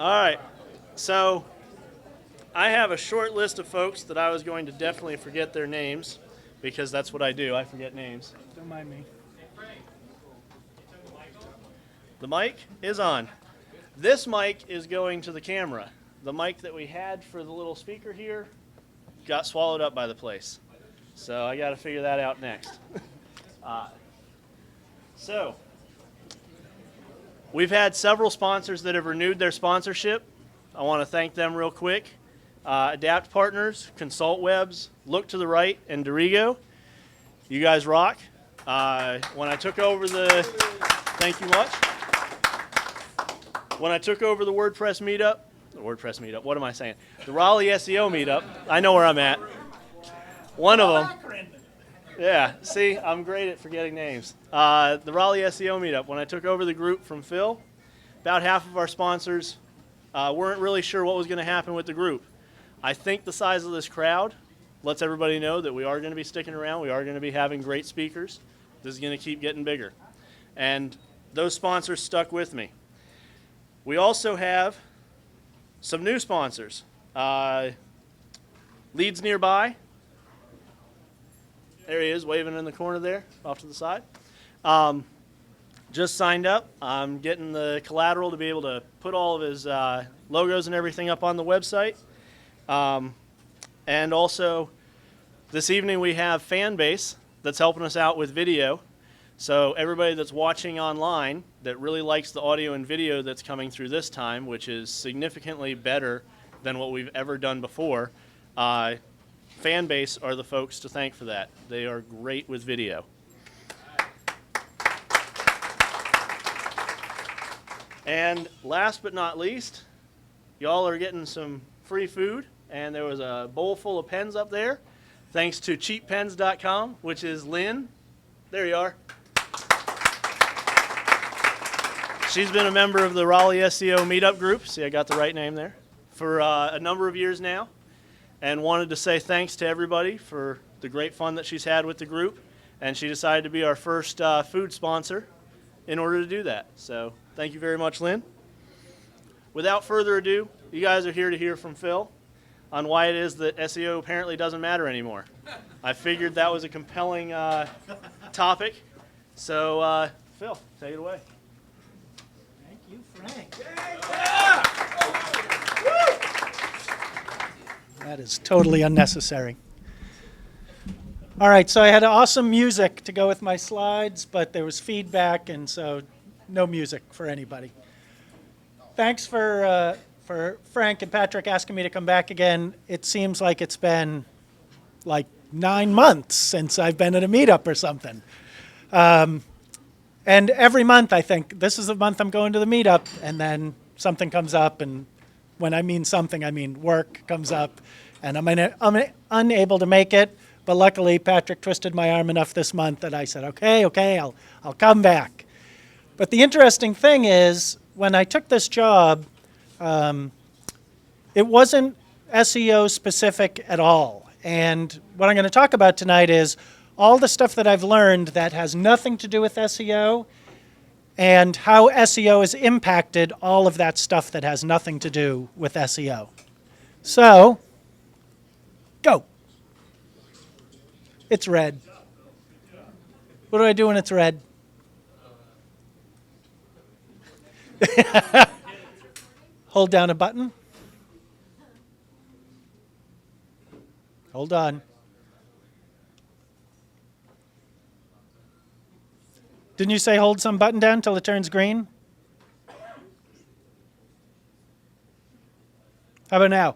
All right. So I have a short list of folks that I was going to definitely forget their names because that's what I do. I forget names. Don't mind me. The mic is on. This mic is going to the camera. The mic that we had for the little speaker here got swallowed up by the place. So I got to figure that out next. So we've had several sponsors that have renewed their sponsorship. I want to thank them real quick. Adapt Partners, Consult Webs, Look to the Right, and Dorigo. You guys rock. When I took over the, thank you much. When I took over the WordPress Meetup, what am I saying? The Raleigh SEO Meetup, I know where I'm at. One of them. Yeah, see, I'm great at forgetting names. The Raleigh SEO Meetup, when I took over the group from Phil, about half of our sponsors weren't really sure what was going to happen with the group. I think the size of this crowd lets everybody know that we are going to be sticking around. We are going to be having great speakers. This is going to keep getting bigger. And those sponsors stuck with me. We also have some new sponsors. Leeds Nearby. There he is, waving in the corner there, off to the side. Just signed up. I'm getting the collateral to be able to put all of his logos and everything up on the website. And also, this evening we have Fanbase that's helping us out with video. So everybody that's watching online that really likes the audio and video that's coming through this time, which is significantly better than what we've ever done before, Fanbase are the folks to thank for that. They are great with video. And last but not least, y'all are getting some free food, and there was a bowl full of pens up there, thanks to cheappens.com, which is Lynn. There you are. She's been a member of the Raleigh SEO Meetup group, see I got the right name there, for a number of years now, and wanted to say thanks to everybody for the great fun that she's had with the group, and she decided to be our first food sponsor in order to do that. So thank you very much, Lynn. Without further ado, you guys are here to hear from Phil on why it is that SEO apparently doesn't matter anymore. I figured that was a compelling topic. So Phil, take it away. Thank you, Frank. That is totally unnecessary. All right, so I had awesome music to go with my slides, but there was feedback, and so no music for anybody. Thanks for Frank and Patrick asking me to come back again. It seems like it's been like 9 months since I've been at a meetup or something. And every month I think, this is the month I'm going to the meetup, and then something comes up, and when I mean something, I mean work comes up, and I'm unable to make it. But luckily, Patrick twisted my arm enough this month that I said, okay, I'll come back. But the interesting thing is, when I took this job, it wasn't SEO specific at all. And what I'm going to talk about tonight is all the stuff that I've learned that has nothing to do with SEO, and how SEO has impacted all of that stuff that has nothing to do with SEO. So, go. It's red. What do I do when it's red? Hold down a button. Hold on. Didn't you say hold some button down until it turns green? How about now?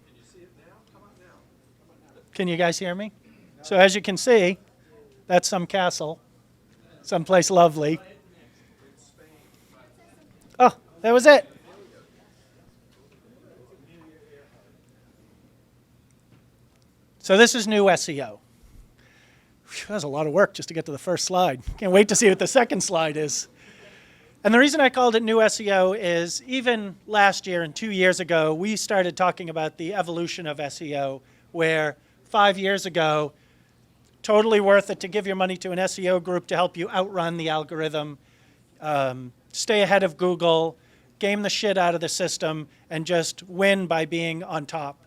Can you see it now? How about now? Can you guys hear me? So as you can see, that's some castle, someplace lovely. Oh, that was it. So this is new SEO. Whew, that was a lot of work just to get to the first slide. Can't wait to see what the second slide is. And the reason I called it new SEO is even last year and 2 years ago, we started talking about the evolution of SEO, where 5 years ago, totally worth it to give your money to an SEO group to help you outrun the algorithm, stay ahead of Google, game the shit out of the system, and just win by being on top.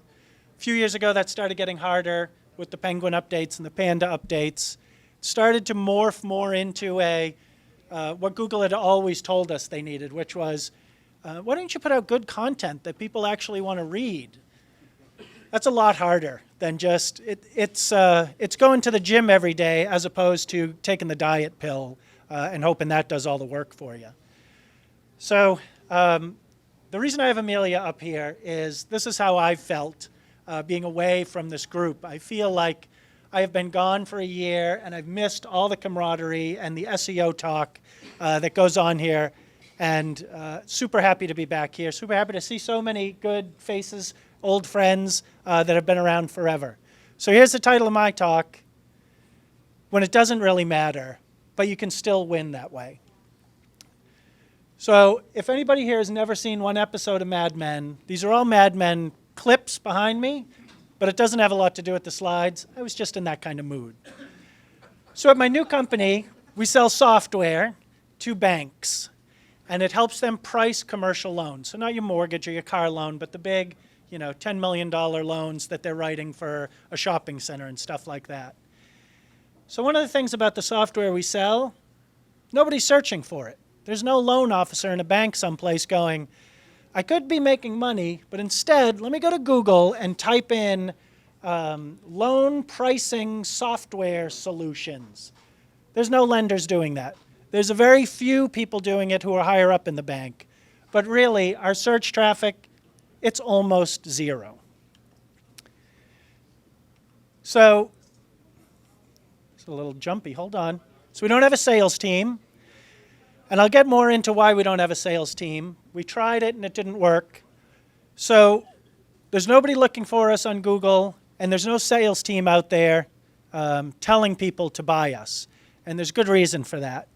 A few years ago, that started getting harder with the Penguin updates and the Panda updates. It started to morph more into what Google had always told us they needed, which was, why don't you put out good content that people actually want to read? That's a lot harder than just, it's going to the gym every day as opposed to taking the diet pill and hoping that does all the work for you. So the reason I have Amelia up here is this is how I've felt being away from this group. I feel like I have been gone for a year and I've missed all the camaraderie and the SEO talk that goes on here, and super happy to be back here. Super happy to see so many good faces, old friends that have been around forever. So here's the title of my talk, When It Doesn't Really Matter, but you can still win that way. So if anybody here has never seen one episode of Mad Men, these are all Mad Men clips behind me, but it doesn't have a lot to do with the slides. I was just in that kind of mood. So at my new company, we sell software to banks, and it helps them price commercial loans. So not your mortgage or your car loan, but the big, $10 million loans that they're writing for a shopping center and stuff like that. So one of the things about the software we sell, nobody's searching for it. There's no loan officer in a bank someplace going, I could be making money, but instead, let me go to Google and type in loan pricing software solutions. There's no lenders doing that. There's a very few people doing it who are higher up in the bank. But really, our search traffic, it's almost zero. So, it's a little jumpy, hold on. So we don't have a sales team. And I'll get more into why we don't have a sales team. We tried it and it didn't work. So there's nobody looking for us on Google, and there's no sales team out there telling people to buy us. And there's good reason for that.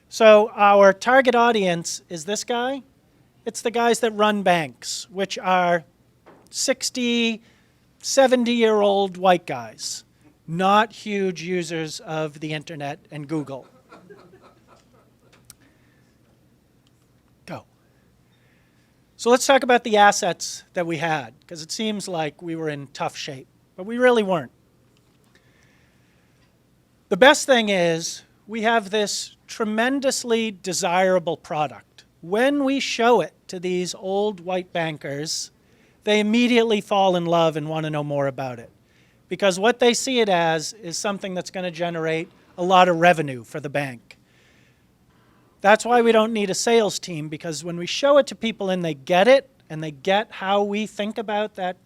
So our target audience is this guy. It's the guys that run banks, which are 60, 70-year-old white guys, not huge users of the internet and Google. So let's talk about the assets that we had, because it seems like we were in tough shape, but we really weren't. The best thing is we have this tremendously desirable product. When we show it to these old white bankers, they immediately fall in love and want to know more about it, because what they see it as is something that's going to generate a lot of revenue for the bank. That's why we don't need a sales team, because when we show it to people and they get it, and they get how we think about that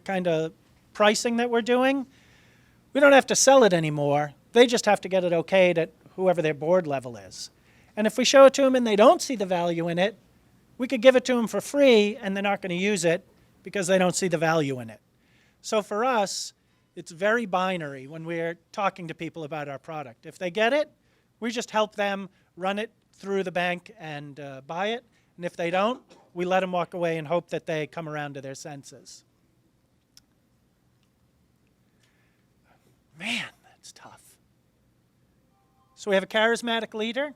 kind of pricing that we're doing, we don't have to sell it anymore. They just have to get it okayed at whoever their board level is. And if we show it to them and they don't see the value in it, we could give it to them for free and they're not going to use it because they don't see the value in it. So for us, it's very binary when we're talking to people about our product. If they get it, we just help them run it through the bank and buy it. And if they don't, we let them walk away and hope that they come around to their senses. Man, that's tough. So we have a charismatic leader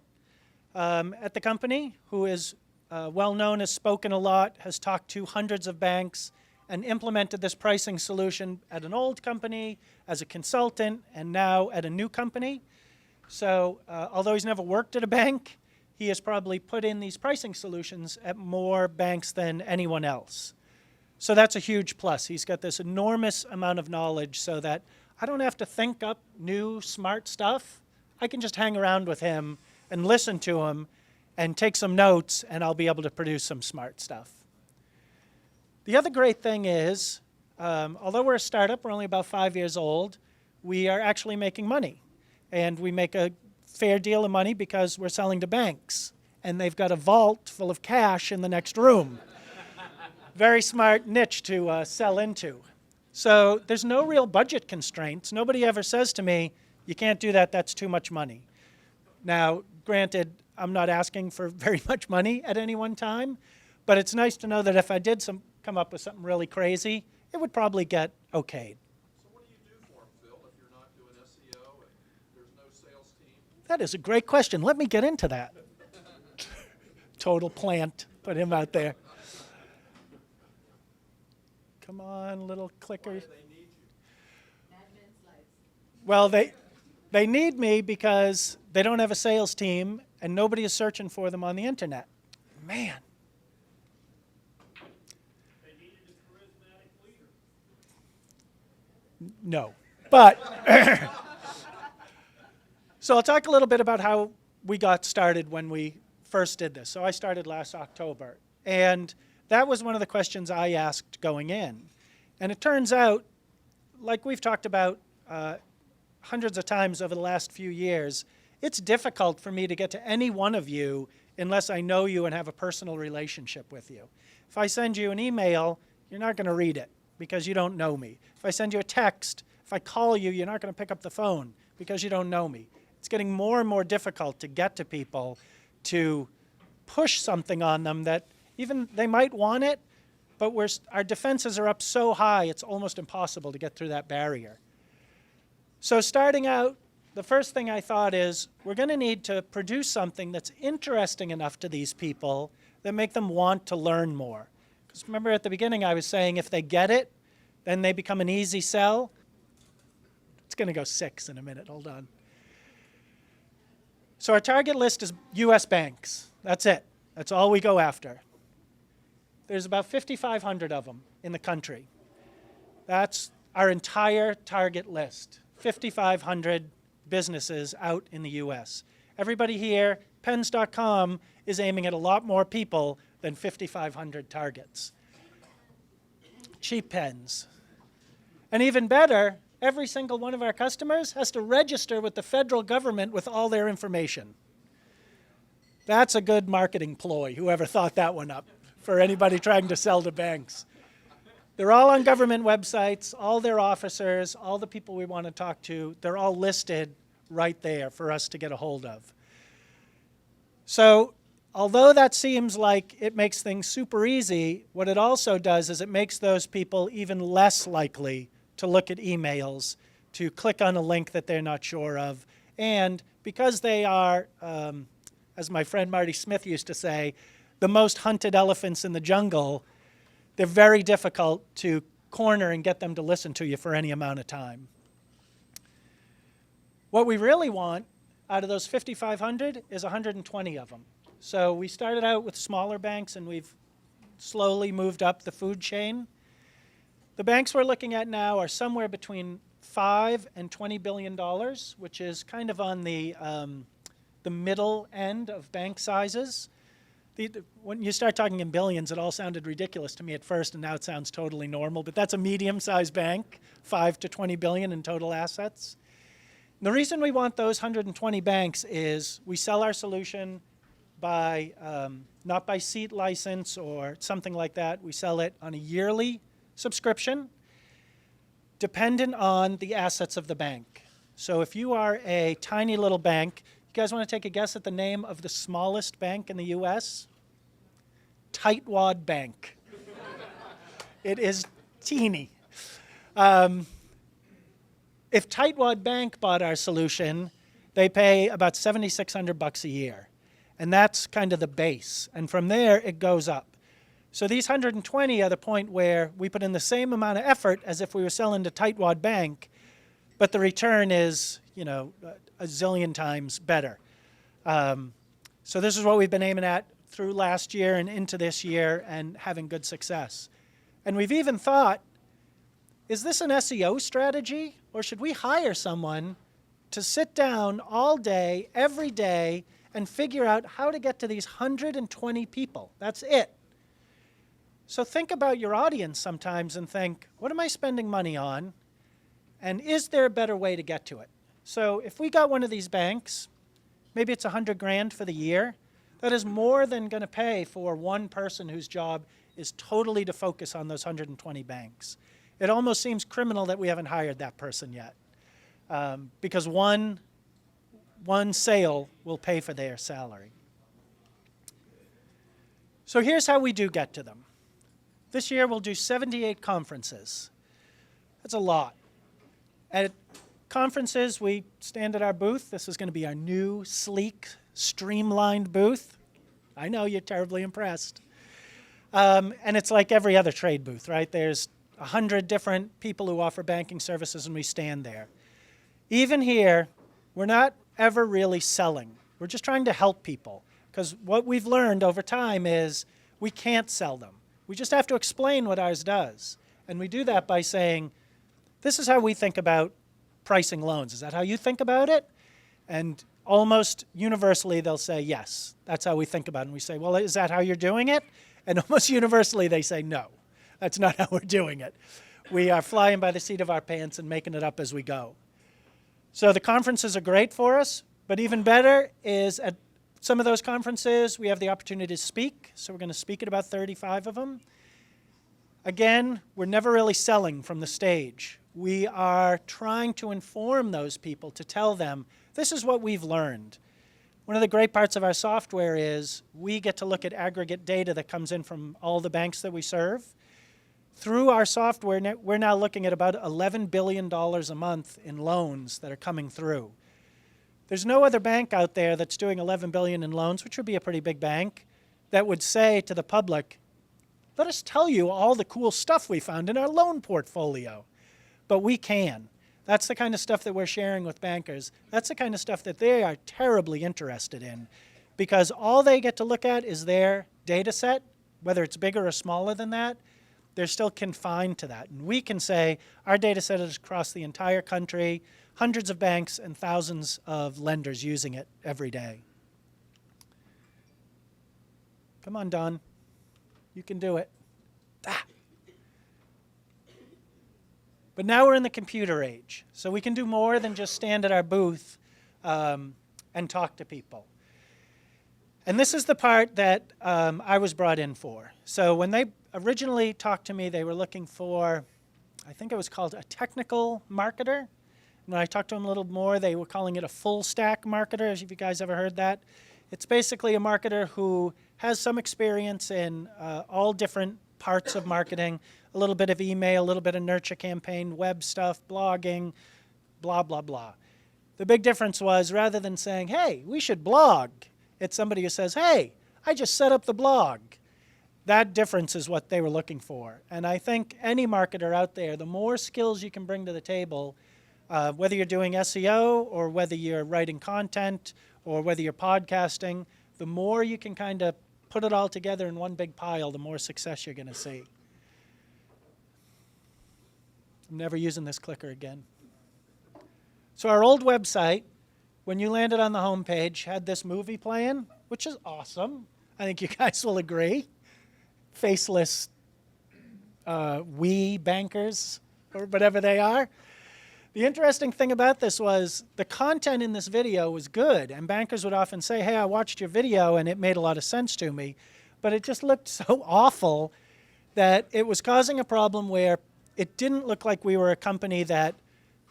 at the company who is well known, has spoken a lot, has talked to hundreds of banks, and implemented this pricing solution at an old company, as a consultant, and now at a new company. So although he's never worked at a bank, he has probably put in these pricing solutions at more banks than anyone else. So that's a huge plus. He's got this enormous amount of knowledge so that I don't have to think up new smart stuff. I can just hang around with him and listen to him and take some notes, and I'll be able to produce some smart stuff. The other great thing is, although we're a startup, we're only about 5 years old, we are actually making money. And we make a fair deal of money because we're selling to banks, and they've got a vault full of cash in the next room. Very smart niche to sell into. So there's no real budget constraints. Nobody ever says to me, you can't do that, that's too much money. Now, granted, I'm not asking for very much money at any one time, but it's nice to know that if I did come up with something really crazy, it would probably get okayed. So what do you do for them, Phil, if you're not doing SEO and there's no sales team? That is a great question. Let me get into that. Total plant Put him out there. Come on, little clicker. Well, they need me because they don't have a sales team and nobody is searching for them on the internet. Man. They needed a charismatic leader. No. But, so I'll talk a little bit about how we got started when we first did this. So I started last October. And that was one of the questions I asked going in. And it turns out, like we've talked about hundreds of times over the last few years, it's difficult for me to get to any one of you unless I know you and have a personal relationship with you. If I send you an email, you're not going to read it because you don't know me. If I send you a text, if I call you, you're not going to pick up the phone because you don't know me. It's getting more and more difficult to get to people, to push something on them that even they might want it, but our defenses are up so high, it's almost impossible to get through that barrier. So starting out, the first thing I thought is we're going to need to produce something that's interesting enough to these people that make them want to learn more. Because remember at the beginning I was saying if they get it, then they become an easy sell. It's going to go 6 in a minute. Hold on. So our target list is U.S. banks. That's it. That's all we go after. There's about 5,500 of them in the country. That's our entire target list. 5,500 businesses out in the U.S. Everybody here, Pens.com, is aiming at a lot more people than 5,500 targets. Cheap pens. And even better, every single one of our customers has to register with the federal government with all their information. That's a good marketing ploy, whoever thought that one up, for anybody trying to sell to banks. They're all on government websites, all their officers, all the people we want to talk to, they're all listed right there for us to get a hold of. So although that seems like it makes things super easy, what it also does is it makes those people even less likely to look at emails, to click on a link that they're not sure of. And because they are, as my friend Marty Smith used to say, the most hunted elephants in the jungle, they're very difficult to corner and get them to listen to you for any amount of time. What we really want out of those 5,500 is 120 of them. So we started out with smaller banks and we've slowly moved up the food chain. The banks we're looking at now are somewhere between $5 and $20 billion, which is kind of on the middle end of bank sizes. When you start talking in billions, it all sounded ridiculous to me at first, and now it sounds totally normal. But that's a medium-sized bank, 5 to 20 billion in total assets. And the reason we want those 120 banks is we sell our solution by not by seat license or something like that. We sell it on a yearly subscription, dependent on the assets of the bank. So if you are a tiny little bank, you guys want to take a guess at the name of the smallest bank in the U.S.? Tightwad Bank. It is teeny. If Tightwad Bank bought our solution, they pay about $7,600 a year. And that's kind of the base. And from there, it goes up. So these 120 are the point where we put in the same amount of effort as if we were selling to Tightwad Bank, but the return is, a zillion times better. So this is what we've been aiming at through last year and into this year and having good success. And we've even thought, is this an SEO strategy, or should we hire someone to sit down all day, every day, and figure out how to get to these 120 people? That's it. So think about your audience sometimes and think, what am I spending money on? And is there a better way to get to it? So if we got one of these banks, maybe it's $100,000 for the year, that is more than going to pay for one person whose job is totally to focus on those 120 banks. It almost seems criminal that we haven't hired that person yet, because one sale will pay for their salary. So here's how we do get to them. This year we'll do 78 conferences. That's a lot. At conferences, we stand at our booth. This is going to be our new, sleek, streamlined booth. I know you're terribly impressed. And it's like every other trade booth, right? There's 100 different people who offer banking services, and we stand there. Even here, we're not ever really selling. We're just trying to help people. Because what we've learned over time is we can't sell them. We just have to explain what ours does. And we do that by saying, this is how we think about pricing loans. Is that how you think about it? And almost universally, they'll say, yes, that's how we think about it. And we say, well, is that how you're doing it? And almost universally, they say, no, that's not how we're doing it. We are flying by the seat of our pants and making it up as we go. So the conferences are great for us, but even better is at some of those conferences, we have the opportunity to speak. So we're going to speak at about 35 of them. Again, we're never really selling from the stage. We are trying to inform those people to tell them, this is what we've learned. One of the great parts of our software is we get to look at aggregate data that comes in from all the banks that we serve. Through our software, we're now looking at about $11 billion a month in loans that are coming through. There's no other bank out there that's doing $11 billion in loans, which would be a pretty big bank, that would say to the public, let us tell you all the cool stuff we found in our loan portfolio. But we can. That's the kind of stuff that we're sharing with bankers. That's the kind of stuff that they are terribly interested in, because all they get to look at is their data set, whether it's bigger or smaller than that. They're still confined to that. And we can say our data set is across the entire country, hundreds of banks and thousands of lenders using it every day. Come on, Don. You can do it. Ah. But now we're in the computer age, so we can do more than just stand at our booth and talk to people. And this is the part that I was brought in for. So when they originally talked to me, they were looking for, I think it was called a technical marketer. And when I talked to them a little more, they were calling it a full stack marketer. Have you guys ever heard that? It's basically a marketer who has some experience in all different parts of marketing, a little bit of email, a little bit of nurture campaign, web stuff, blogging, blah, blah, blah. The big difference was rather than saying, hey, we should blog, it's somebody who says, hey, I just set up the blog. That difference is what they were looking for. And I think any marketer out there, the more skills you can bring to the table, whether you're doing SEO or whether you're writing content or whether you're podcasting, the more you can kind of put it all together in one big pile, the more success you're going to see. I'm never using this clicker again. So our old website, when you landed on the home page, had this movie playing, which is awesome. I think you guys will agree. Faceless we bankers, or whatever they are. The interesting thing about this was the content in this video was good, and bankers would often say, hey, I watched your video and it made a lot of sense to me, but it just looked so awful that it was causing a problem where it didn't look like we were a company that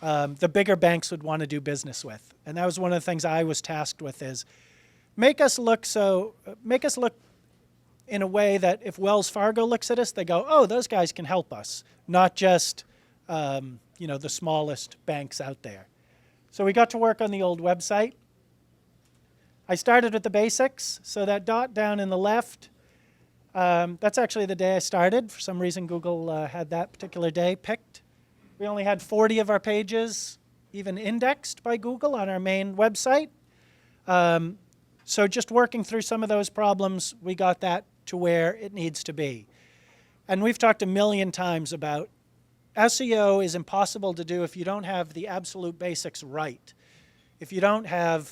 the bigger banks would want to do business with. And that was one of the things I was tasked with, is make us look in a way that if Wells Fargo looks at us, they go, oh, those guys can help us, not just the smallest banks out there. So we got to work on the old website. I started with the basics. So that dot down in the left, that's actually the day I started. For some reason, Google had that particular day picked. We only had 40 of our pages even indexed by Google on our main website. So just working through some of those problems, we got that to where it needs to be. And we've talked a million times about SEO is impossible to do if you don't have the absolute basics right. If you don't have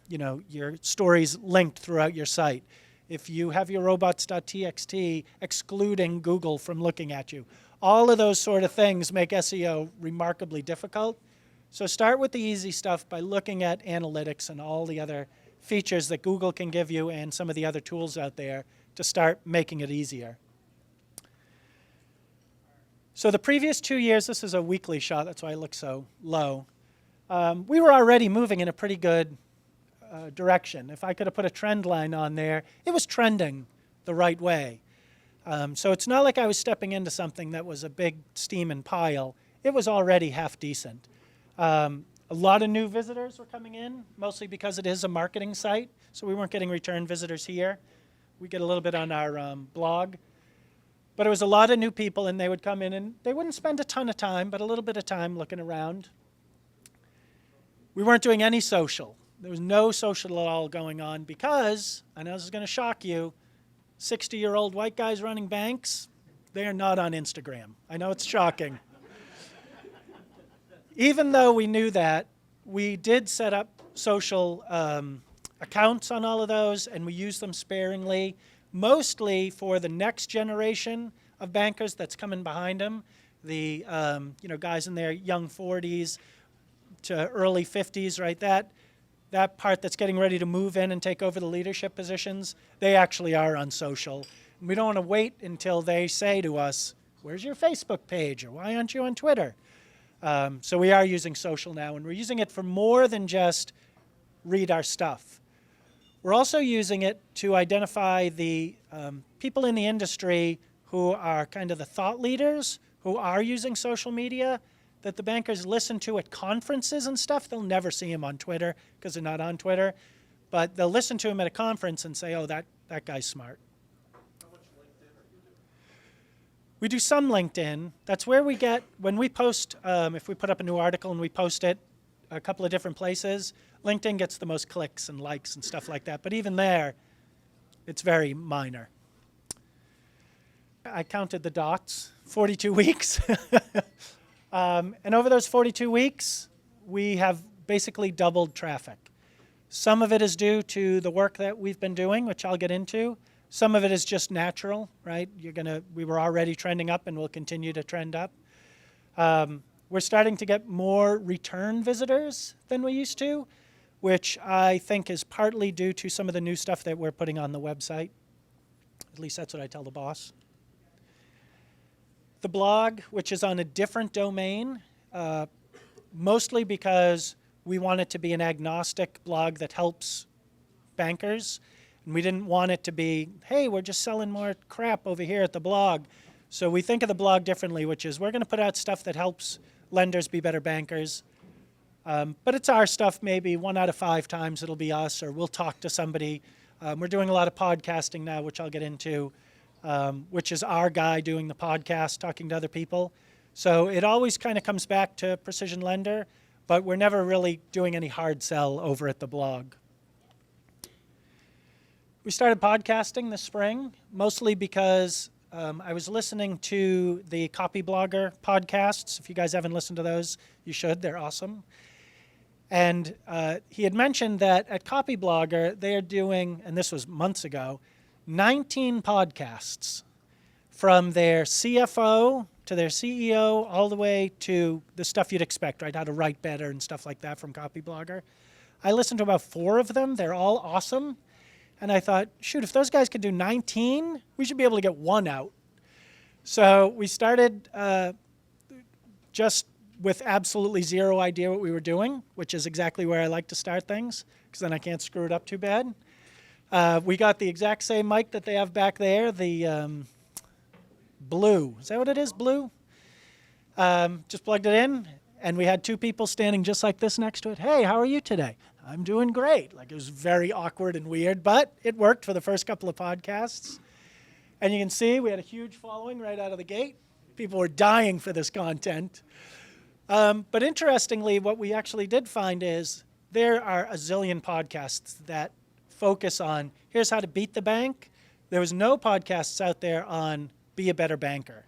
your stories linked throughout your site. If you have your robots.txt excluding Google from looking at you. All of those sort of things make SEO remarkably difficult. So start with the easy stuff by looking at analytics and all the other features that Google can give you and some of the other tools out there to start making it easier. So the previous 2 years, this is a weekly shot, that's why I look so low. We were already moving in a pretty good direction. If I could have put a trend line on there, it was trending the right way. So it's not like I was stepping into something that was a big steam and pile. It was already half decent. A lot of new visitors were coming in, mostly because it is a marketing site, so we weren't getting return visitors here. We get a little bit on our blog. But it was a lot of new people, and they would come in, and they wouldn't spend a ton of time, but a little bit of time looking around. We weren't doing any social. There was no social at all going on because, I know this is going to shock you, 60-year-old white guys running banks, they are not on Instagram. I know it's shocking. Even though we knew that, we did set up social accounts on all of those, and we used them sparingly, mostly for the next generation of bankers that's coming behind them, the guys in their young 40s to early 50s, right? That part that's getting ready to move in and take over the leadership positions, they actually are on social. And we don't want to wait until they say to us, where's your Facebook page, or why aren't you on Twitter? So we are using social now, and we're using it for more than just read our stuff. We're also using it to identify the people in the industry who are kind of the thought leaders who are using social media that the bankers listen to at conferences and stuff. They'll never see him on Twitter because they're not on Twitter, but they'll listen to him at a conference and say, oh, that guy's smart. How much LinkedIn are you doing? We do some LinkedIn. That's where we get, when we post, if we put up a new article and we post it a couple of different places, LinkedIn gets the most clicks and likes and stuff like that. But even there, it's very minor. I counted the dots, 42 weeks. And over those 42 weeks, we have basically doubled traffic. Some of it is due to the work that we've been doing, which I'll get into. Some of it is just natural, right? We were already trending up and we'll continue to trend up. We're starting to get more return visitors than we used to, which I think is partly due to some of the new stuff that we're putting on the website. At least that's what I tell the boss. The blog, which is on a different domain, mostly because we want it to be an agnostic blog that helps bankers. And we didn't want it to be, hey, we're just selling more crap over here at the blog. So we think of the blog differently, which is we're going to put out stuff that helps lenders be better bankers. But it's our stuff. Maybe 1 out of 5 times it'll be us, or we'll talk to somebody. We're doing a lot of podcasting now, which I'll get into, which is our guy doing the podcast, talking to other people. So it always kind of comes back to Precision Lender, but we're never really doing any hard sell over at the blog. We started podcasting this spring, mostly because I was listening to the Copy Blogger podcasts. If you guys haven't listened to those, you should. They're awesome. And he had mentioned that at Copy Blogger, they are doing, and this was months ago, 19 podcasts from their CFO to their CEO all the way to the stuff you'd expect, right? How to write better and stuff like that from Copy Blogger. I listened to about 4 of them. They're all awesome. And I thought, shoot, if those guys could do 19, we should be able to get 1 out. So we started just with absolutely zero idea what we were doing, which is exactly where I like to start things, because then I can't screw it up too bad. We got the exact same mic that they have back there, the Blue. Is that what it is, Blue? Just plugged it in, and we had 2 people standing just like this next to it. Hey, how are you today? I'm doing great. Like, it was very awkward and weird, but it worked for the first couple of podcasts. And you can see we had a huge following right out of the gate. People were dying for this content. But interestingly, what we actually did find is there are a zillion podcasts that focus on, here's how to beat the bank. There was no podcasts out there on be a better banker.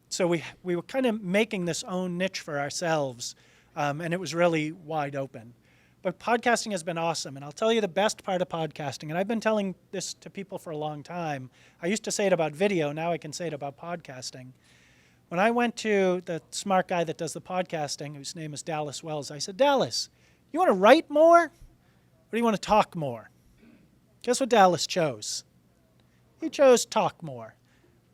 So we were kind of making this own niche for ourselves, and it was really wide open. But podcasting has been awesome, and I'll tell you the best part of podcasting, and I've been telling this to people for a long time. I used to say it about video, now I can say it about podcasting. When I went to the smart guy that does the podcasting, whose name is Dallas Wells, I said, Dallas, you want to write more, or do you want to talk more? Guess what Dallas chose? He chose talk more.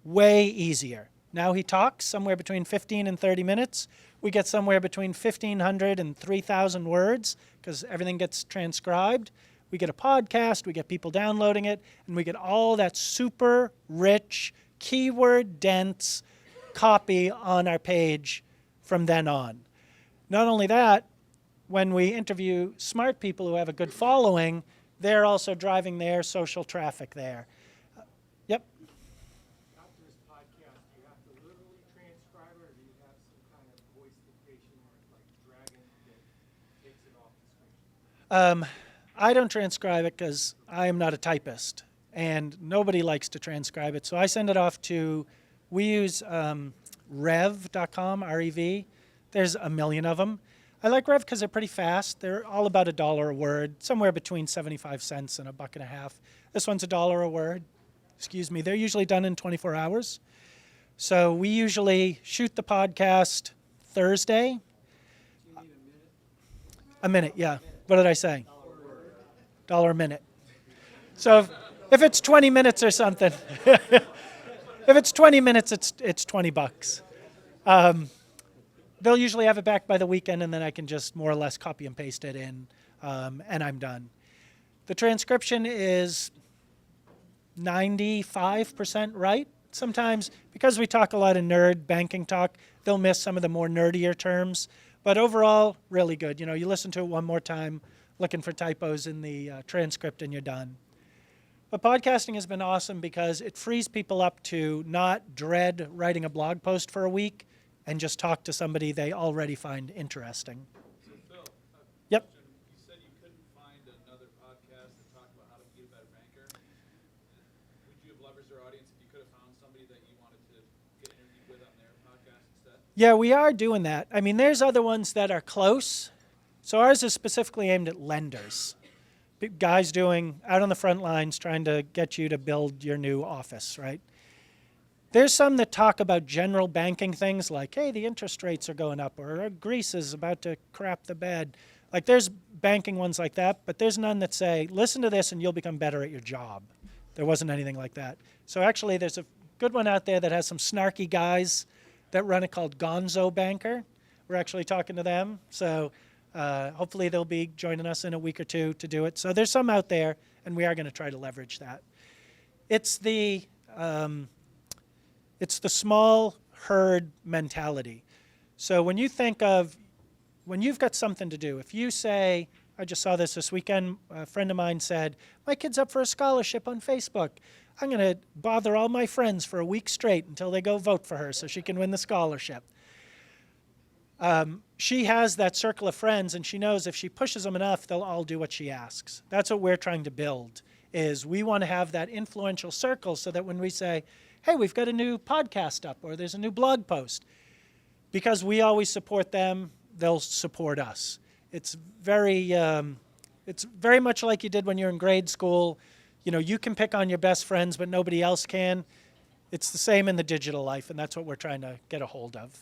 Way easier. Now he talks somewhere between 15 and 30 minutes. We get somewhere between 1,500 and 3,000 words because everything gets transcribed. We get a podcast, we get people downloading it, and we get all that super rich, keyword-dense copy on our page from then on. Not only that, when we interview smart people who have a good following, they're also driving their social traffic there. Yep. After this podcast, do you have to literally transcribe it, or do you have some kind of voice dictation like Dragon that takes it off the screen? I don't transcribe it because I am not a typist, and nobody likes to transcribe it. So I send it off to, we use rev.com, R-E-V. There's a million of them. I like Rev because they're pretty fast. They're all about $1 a word, somewhere between 75 cents and $1.50. This one's $1 a word. Excuse me. They're usually done in 24 hours. So we usually shoot the podcast Thursday. Do you need a minute? A minute, yeah. What did I say? $1 a minute. So if it's 20 minutes or something, if it's 20 minutes, it's $20. They'll usually have it back by the weekend, and then I can just more or less copy and paste it in, and I'm done. The transcription is 95% right. Sometimes, because we talk a lot of nerd banking talk, they'll miss some of the more nerdier terms. But overall, really good. You know, you listen to it one more time, looking for typos in the transcript, and you're done. But podcasting has been awesome because it frees people up to not dread writing a blog post for a week and just talk to somebody they already find interesting. So Phil, Yep. question. You said you couldn't find another podcast that talked about how to be a better banker. Would you have leveraged our audience if you could have found somebody that you wanted to get interviewed with on their podcast instead? Yeah, we are doing that. I mean, there's other ones that are close. So ours is specifically aimed at lenders. Guys doing out on the front lines trying to get you to build your new office, right? There's some that talk about general banking things like, hey, the interest rates are going up, or Greece is about to crap the bed. Like, there's banking ones like that, but there's none that say, listen to this and you'll become better at your job. There wasn't anything like that. So actually, there's a good one out there that has some snarky guys that run it called Gonzo Banker. We're actually talking to them. So hopefully they'll be joining us in a week or two to do it. So there's some out there, and we are going to try to leverage that. It's the small herd mentality. So when you think of, when you've got something to do, if you say, I just saw this weekend, a friend of mine said, my kid's up for a scholarship on Facebook. I'm going to bother all my friends for a week straight until they go vote for her so she can win the scholarship. She has that circle of friends, and she knows if she pushes them enough, they'll all do what she asks. That's what we're trying to build, is we want to have that influential circle so that when we say, hey, we've got a new podcast up, or there's a new blog post, because we always support them, they'll support us. It's very much like you did when you're in grade school. You know, you can pick on your best friends, but nobody else can. It's the same in the digital life, and that's what we're trying to get a hold of.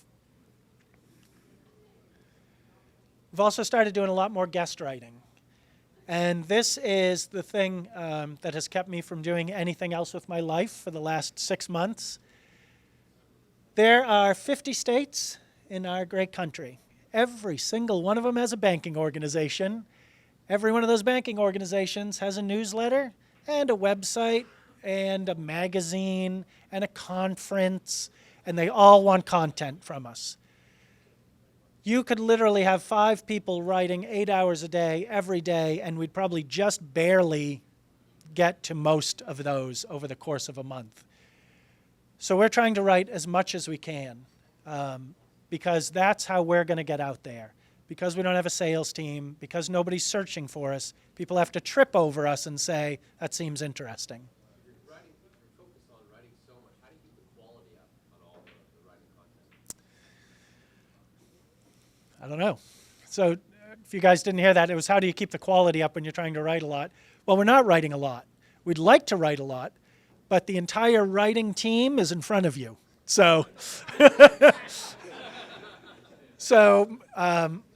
We've also started doing a lot more guest writing. And this is the thing that has kept me from doing anything else with my life for the last 6 months. There are 50 states in our great country. Every single one of them has a banking organization. Every one of those banking organizations has a newsletter and a website and a magazine and a conference, and they all want content from us. You could literally have 5 people writing 8 hours a day, every day, and we'd probably just barely get to most of those over the course of a month. So we're trying to write as much as we can, because that's how we're going to get out there. Because we don't have a sales team, because nobody's searching for us, people have to trip over us and say, that seems interesting. You're focused on writing so much. How do you keep the quality up on all the writing content? I don't know. So if you guys didn't hear that, it was how do you keep the quality up when you're trying to write a lot? Well, we're not writing a lot. We'd like to write a lot, but the entire writing team is in front of you. So,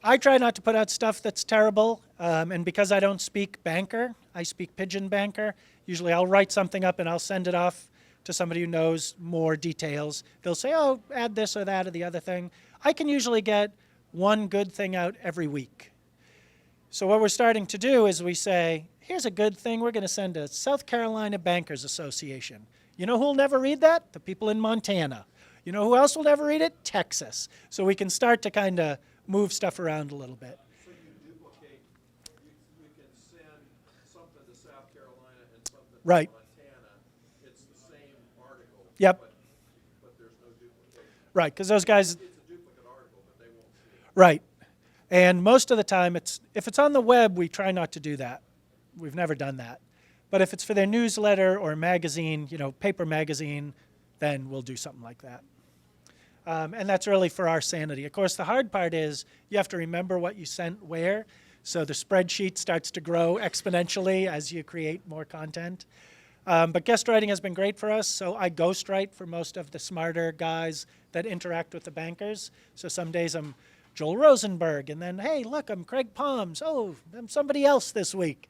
I try not to put out stuff that's terrible, and because I don't speak banker, I speak pigeon banker. Usually I'll write something up and I'll send it off to somebody who knows more details. They'll say, oh, add this or that or the other thing. I can usually get one good thing out every week. So what we're starting to do is we say, here's a good thing we're going to send to South Carolina Bankers Association. You know who'll never read that? The people in Montana. You know who else will never read it? Texas. So we can start to kind of move stuff around a little bit. So you duplicate, you can send something to Right. Montana, it's the same article. Yep. But there's no duplication. Right, because those guys, It's a duplicate article, but they won't see it. right. And most of the time, if it's on the web, we try not to do that. We've never done that. But if it's for their newsletter or magazine, paper magazine, then we'll do something like that. And that's really for our sanity. Of course, the hard part is you have to remember what you sent where. So the spreadsheet starts to grow exponentially as you create more content. But guest writing has been great for us. So I ghostwrite for most of the smarter guys that interact with the bankers. So some days I'm Joel Rosenberg, and then, hey, look, I'm Craig Palms. Oh, I'm somebody else this week.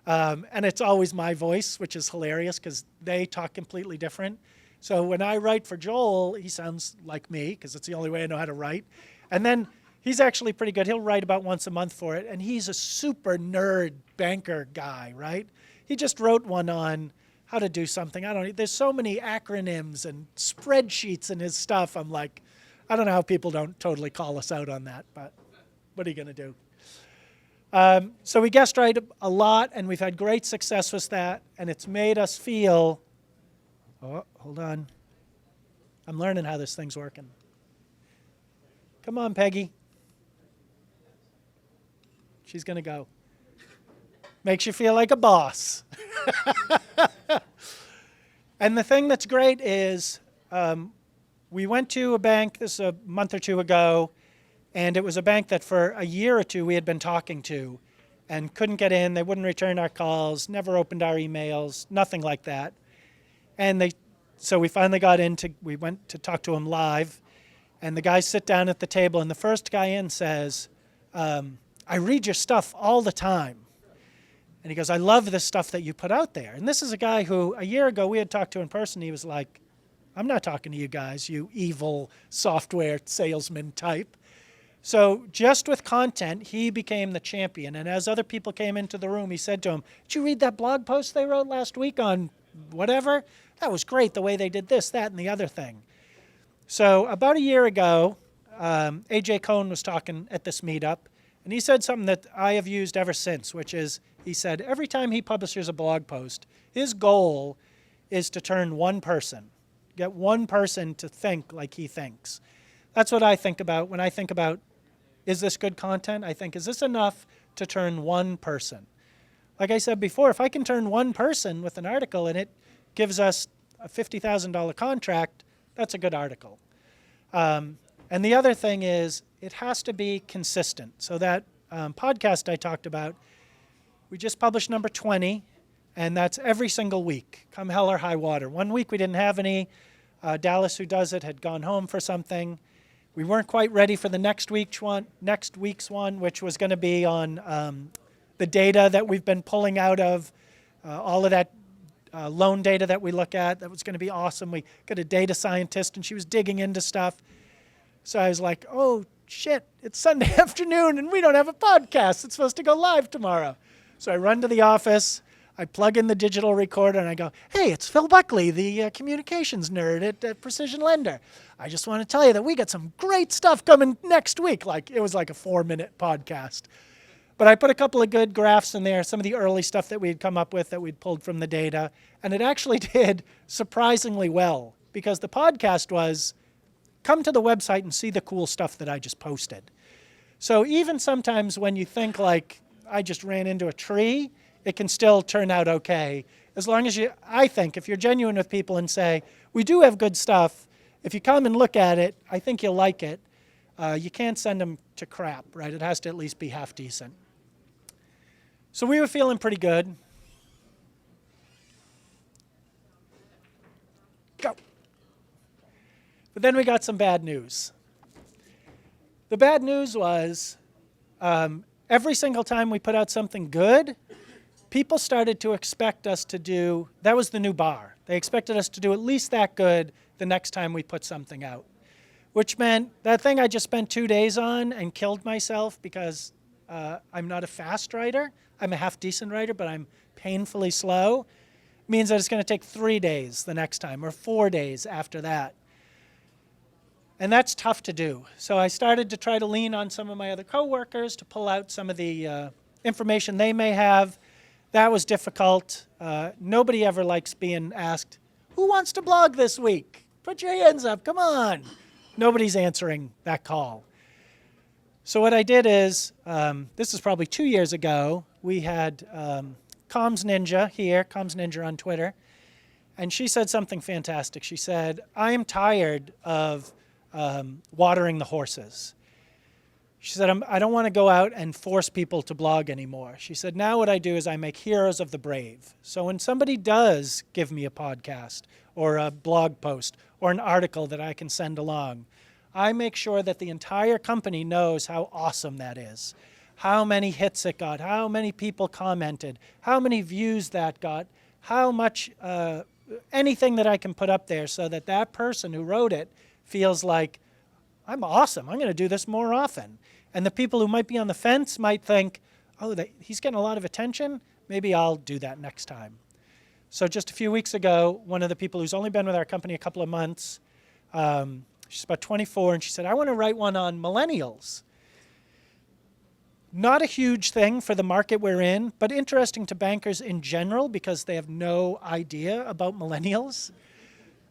And it's always my voice, which is hilarious because they talk completely different. So when I write for Joel, he sounds like me because it's the only way I know how to write. And then he's actually pretty good. He'll write about once a month for it, and he's a super nerd banker guy, right? He just wrote one on how to do something. There's so many acronyms and spreadsheets in his stuff. I'm like, I don't know how people don't totally call us out on that, but what are you going to do? So we guest write a lot, and we've had great success with that, and it's made us feel, oh, hold on. I'm learning how this thing's working. Come on, Peggy. She's going to go. Makes you feel like a boss. And the thing that's great is we went to a bank, this is a month or two ago, and it was a bank that for a year or two we had been talking to and couldn't get in. They wouldn't return our calls, never opened our emails, nothing like that. And so we finally we went to talk to them live, and the guys sit down at the table, and the first guy in says, I read your stuff all the time. And he goes, I love this stuff that you put out there. And this is a guy who a year ago we had talked to in person. He was like, I'm not talking to you guys, you evil software salesman type. So just with content, he became the champion. And as other people came into the room, he said to him, did you read that blog post they wrote last week on whatever? That was great, the way they did this, that, and the other thing. So about a year ago, AJ Cohn was talking at this meetup, and he said something that I have used ever since, which is, he said, every time he publishes a blog post, his goal is to turn one person, get one person to think like he thinks. That's what I think about when I think about, is this good content? I think, is this enough to turn one person? Like I said before, if I can turn one person with an article and it gives us a $50,000 contract, that's a good article. And the other thing is, it has to be consistent. So that podcast I talked about, we just published number 20, and that's every single week, come hell or high water. One week we didn't have any. Dallas, who does it, had gone home for something. We weren't quite ready for the next week's one, which was going to be on the data that we've been pulling out of, all of that loan data that we look at. That was going to be awesome. We got a data scientist, and she was digging into stuff. So I was like, oh, shit, it's Sunday afternoon, and we don't have a podcast. It's supposed to go live tomorrow. So I run to the office. I plug in the digital recorder, and I go, hey, it's Phil Buckley, the communications nerd at Precision Lender. I just want to tell you that we got some great stuff coming next week. It was like a 4-minute podcast. But I put a couple of good graphs in there, some of the early stuff that we'd come up with that we'd pulled from the data, and it actually did surprisingly well, because the podcast was, come to the website and see the cool stuff that I just posted. So even sometimes when you think like, I just ran into a tree, it can still turn out okay. As long as I think, if you're genuine with people and say, we do have good stuff, if you come and look at it, I think you'll like it. You can't send them to crap, right? It has to at least be half decent. So we were feeling pretty good. Go. But then we got some bad news. The bad news was every single time we put out something good, people started to expect us to do, that was the new bar. They expected us to do at least that good the next time we put something out, which meant that thing I just spent 2 days on and killed myself because I'm not a fast writer. I'm a half-decent writer, but I'm painfully slow. Means that it's going to take 3 days the next time, or 4 days after that. And that's tough to do. So I started to try to lean on some of my other coworkers to pull out some of the information they may have. that was difficult. Nobody ever likes being asked, who wants to blog this week? Put your hands up, come on. Nobody's answering that call. So what I did is, this is probably 2 years ago, we had Comms Ninja here, Comms Ninja on Twitter, and she said something fantastic. She said, I am tired of watering the horses. She said, I don't want to go out and force people to blog anymore. She said, now what I do is I make heroes of the brave. So when somebody does give me a podcast or a blog post or an article that I can send along, I make sure that the entire company knows how awesome that is, how many hits it got, how many people commented, how many views that got, how much, anything that I can put up there so that that person who wrote it feels like, I'm awesome, I'm going to do this more often. And the people who might be on the fence might think, oh, he's getting a lot of attention, maybe I'll do that next time. So just a few weeks ago, one of the people who's only been with our company a couple of months, she's about 24, and she said, I want to write one on millennials. Not a huge thing for the market we're in, but interesting to bankers in general because they have no idea about millennials.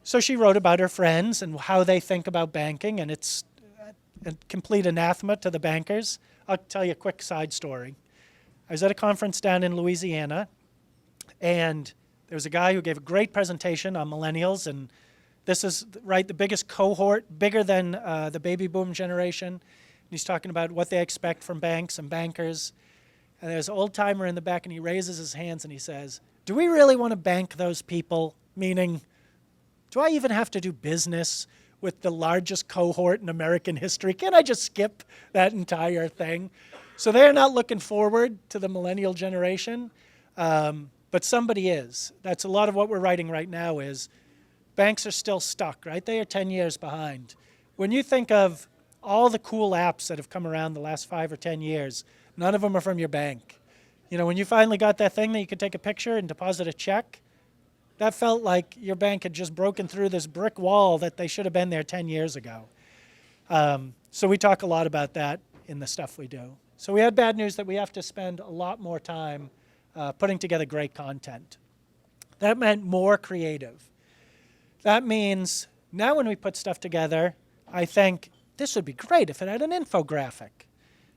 So she wrote about her friends and how they think about banking, and it's a complete anathema to the bankers. I'll tell you a quick side story. I was at a conference down in Louisiana, and there was a guy who gave a great presentation on millennials, and this is, right, the biggest cohort, bigger than the baby boom generation. And he's talking about what they expect from banks and bankers. And there's an old timer in the back, and he raises his hands and he says, do we really want to bank those people? Meaning, do I even have to do business with the largest cohort in American history? Can't I just skip that entire thing? So they're not looking forward to the millennial generation, but somebody is. That's a lot of what we're writing right now is, banks are still stuck, right? They are 10 years behind. When you think of all the cool apps that have come around the last 5 or 10 years, none of them are from your bank. You know, when you finally got that thing that you could take a picture and deposit a check, that felt like your bank had just broken through this brick wall that they should have been there 10 years ago. So we talk a lot about that in the stuff we do. So we had bad news that we have to spend a lot more time putting together great content. That meant more creative. That means now when we put stuff together, I think this would be great if it had an infographic,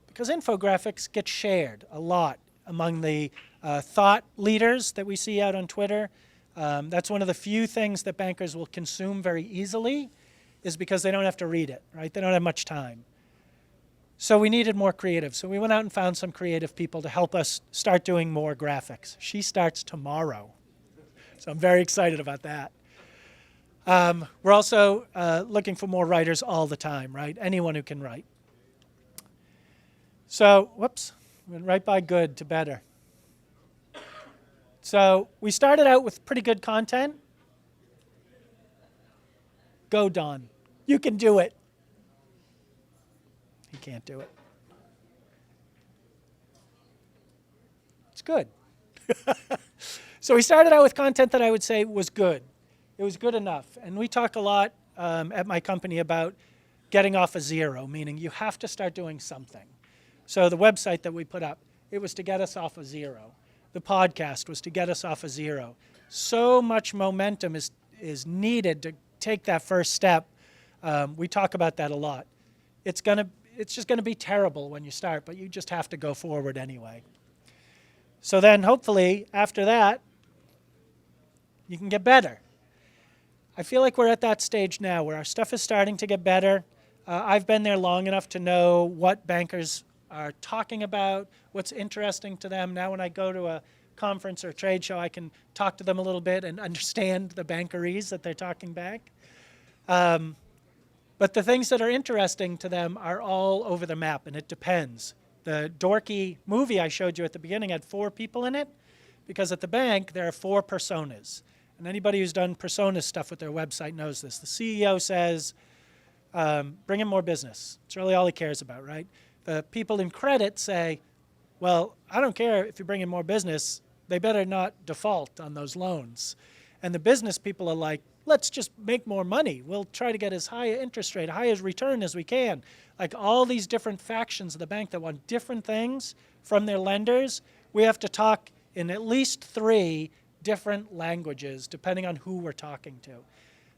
because infographics get shared a lot among the thought leaders that we see out on Twitter. That's one of the few things that bankers will consume very easily, is because they don't have to read it, right? They don't have much time. So we needed more creative. So we went out and found some creative people to help us start doing more graphics. She starts tomorrow. So I'm very excited about that. We're also looking for more writers all the time, right? Anyone who can write. So, whoops, went right by good to better. So we started out with pretty good content. Go, Don. You can do it. He can't do it. It's good. So we started out with content that I would say was good. It was good enough. And we talk a lot at my company about getting off a zero, meaning you have to start doing something. So the website that we put up, it was to get us off a zero. The podcast was to get us off a zero. So much momentum is needed to take that first step. We talk about that a lot. It's just going to be terrible when you start, but you just have to go forward anyway. So then hopefully after that, you can get better. I feel like we're at that stage now where our stuff is starting to get better. I've been there long enough to know what bankers are talking about, what's interesting to them. Now when I go to a conference or a trade show, I can talk to them a little bit and understand the bankerese that they're talking back. But the things that are interesting to them are all over the map, and it depends. The dorky movie I showed you at the beginning had 4 people in it, because at the bank there are 4 personas. And anybody who's done persona stuff with their website knows this. The CEO says, bring in more business. It's really all he cares about, right? The people in credit say, well, I don't care if you bring in more business, they better not default on those loans. And the business people are like, let's just make more money. We'll try to get as high an interest rate, high as return as we can. Like all these different factions of the bank that want different things from their lenders, we have to talk in at least 3 different languages, depending on who we're talking to.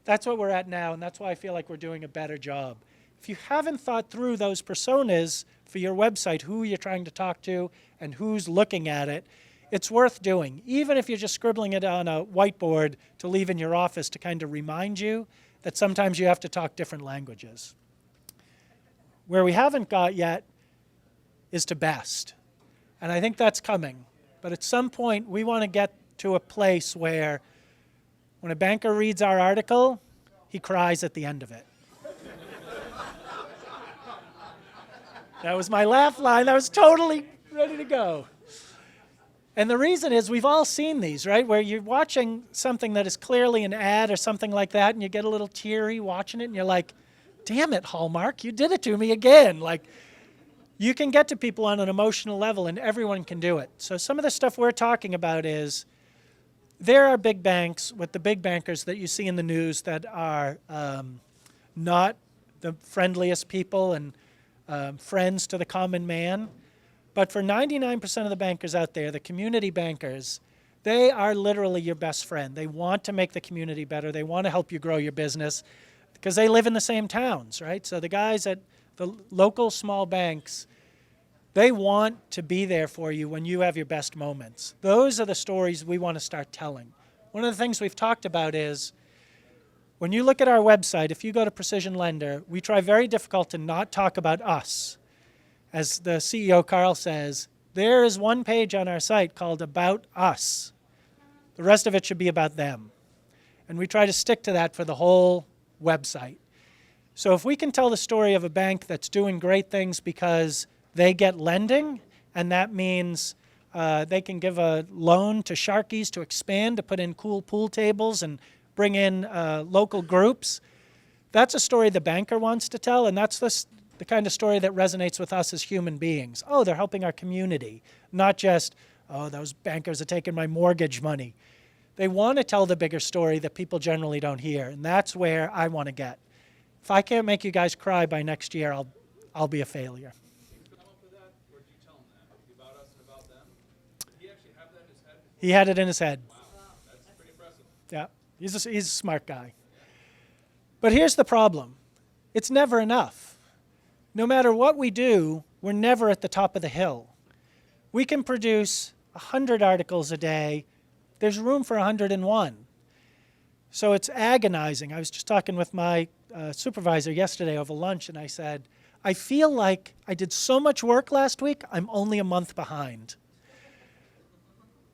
That's what we're at now, and that's why I feel like we're doing a better job. If you haven't thought through those personas for your website, who you're trying to talk to and who's looking at it, it's worth doing, even if you're just scribbling it on a whiteboard to leave in your office to kind of remind you that sometimes you have to talk different languages. Where we haven't got yet is to best. And I think that's coming. But at some point, we want to get to a place where when a banker reads our article, he cries at the end of it. That was my laugh line. I was totally ready to go. And the reason is we've all seen these, right? Where you're watching something that is clearly an ad or something like that, and you get a little teary watching it, and you're like, damn it, Hallmark, you did it to me again. Like, you can get to people on an emotional level, and everyone can do it. So some of the stuff we're talking about is there are big banks with the big bankers that you see in the news that are not the friendliest people and friends to the common man. But for 99% of the bankers out there, the community bankers, they are literally your best friend. They want to make the community better. They want to help you grow your business because they live in the same towns, right? So the guys at the local small banks, they want to be there for you when you have your best moments. Those are the stories we want to start telling. One of the things we've talked about is when you look at our website, if you go to Precision Lender, we try very difficult to not talk about us. As the CEO, Carl, says, there is one page on our site called About Us. The rest of it should be about them. And we try to stick to that for the whole website. So if we can tell the story of a bank that's doing great things because they get lending, and that means they can give a loan to Sharkies to expand, to put in cool pool tables and bring in local groups, that's a story the banker wants to tell, and that's the kind of story that resonates with us as human beings. Oh, they're helping our community, not just, oh, those bankers are taking my mortgage money. They want to tell the bigger story that people generally don't hear, and that's where I want to get. If I can't make you guys cry by next year, I'll be a failure. Did you come up with that, or did you tell him that? The about us and about them? Did he actually have that in his head? He had it in his head. Wow, that's pretty impressive. Yeah, he's a smart guy. But here's the problem. It's never enough. No matter what we do, we're never at the top of the hill. We can produce 100 articles a day. There's room for 101. So it's agonizing. I was just talking with my supervisor yesterday over lunch, and I said, I feel like I did so much work last week, I'm only a month behind.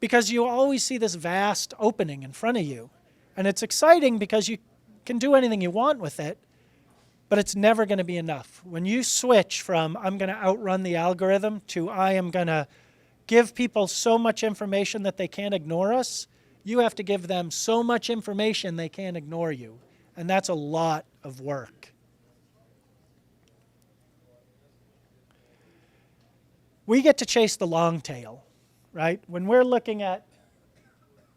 Because you always see this vast opening in front of you. And it's exciting because you can do anything you want with it, but it's never going to be enough. When you switch from I'm going to outrun the algorithm to I am going to give people so much information that they can't ignore us, you have to give them so much information they can't ignore you. And that's a lot of work. We get to chase the long tail, right? When we're looking at